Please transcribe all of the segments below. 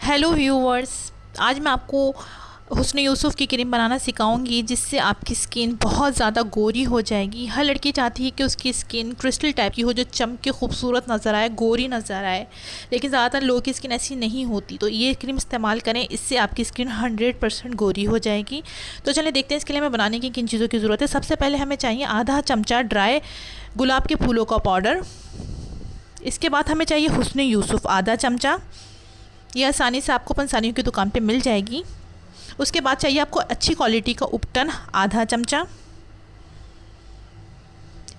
Hello viewers, आज मैं आपको हुस्न यूसुफ की क्रीम बनाना सिखाऊंगी जिससे आपकी स्किन बहुत ज़्यादा गोरी हो जाएगी। हर लड़की चाहती है कि उसकी स्किन क्रिस्टल टाइप की हो, जो चमक के खूबसूरत नज़र आए, गोरी नज़र आए, लेकिन ज़्यादातर लोगों की स्किन ऐसी नहीं होती। तो ये क्रीम इस्तेमाल करें, इससे आपकी स्किन 100% गोरी हो जाएगी। तो चलिए देखते हैं इसके लिए हमें बनाने की किन चीज़ों की ज़रूरत है। सबसे पहले हमें चाहिए आधा चमचा ड्राई गुलाब के फूलों का पाउडर। इसके बाद हमें चाहिए हुस्न यूसुफ आधा चमचा, ये आसानी से आपको पंसारियों की दुकान पे मिल जाएगी। उसके बाद चाहिए आपको अच्छी क्वालिटी का उपटन आधा चमचा।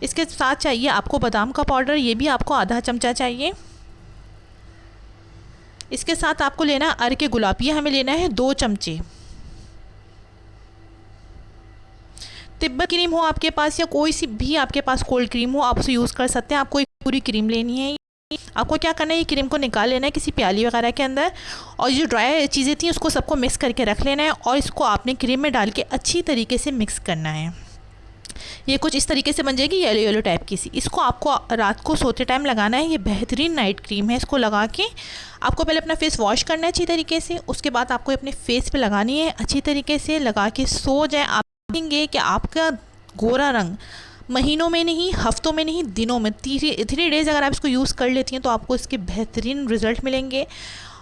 इसके साथ चाहिए आपको बादाम का पाउडर, ये भी आपको आधा चमचा चाहिए। इसके साथ आपको लेना है अर के गुलाब, ये हमें लेना है 2 चमचे। तिब्बत क्रीम हो आपके पास या कोई सी भी आपके पास कोल्ड क्रीम हो, आप उसे यूज़ कर सकते हैं। आपको एक पूरी क्रीम लेनी है। आपको क्या करना है, ये क्रीम को निकाल लेना है किसी प्याली वगैरह के अंदर, और जो ड्राई चीज़ें थी उसको सबको मिक्स करके रख लेना है, और इसको आपने क्रीम में डाल के अच्छी तरीके से मिक्स करना है। ये कुछ इस तरीके से बन जाएगी येलो येलो टाइप की सी। इसको आपको रात को सोते टाइम लगाना है। ये बेहतरीन नाइट क्रीम है। इसको लगा के आपको पहले अपना फेस वॉश करना है अच्छी तरीके से। उसके बाद आपको अपने फेस पे लगानी है अच्छी तरीके से। लगा के सो जाए, आप देखेंगे कि आपका गोरा रंग महीनों में नहीं, हफ्तों में नहीं, दिनों में 3 डेज़ अगर आप इसको यूज़ कर लेती हैं तो आपको इसके बेहतरीन रिज़ल्ट मिलेंगे,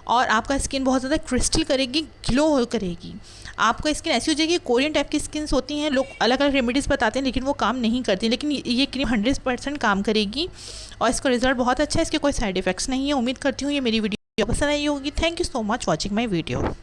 और आपका स्किन बहुत ज़्यादा क्रिस्टल करेगी, ग्लो करेगी। आपका स्किन ऐसी हो जाएगी, कोरियन टाइप की स्किन्स होती हैं, लोग अलग अलग रेमेडीज़ बताते हैं लेकिन वो काम नहीं करती, लेकिन ये क्रीम 100% काम करेगी और इसका रिज़ल्ट बहुत अच्छा है। इसके कोई साइड इफ़ेक्ट्स नहीं है। उम्मीद करती हूँ ये मेरी वीडियो पसंद आई होगी। Thank you so much watching my video.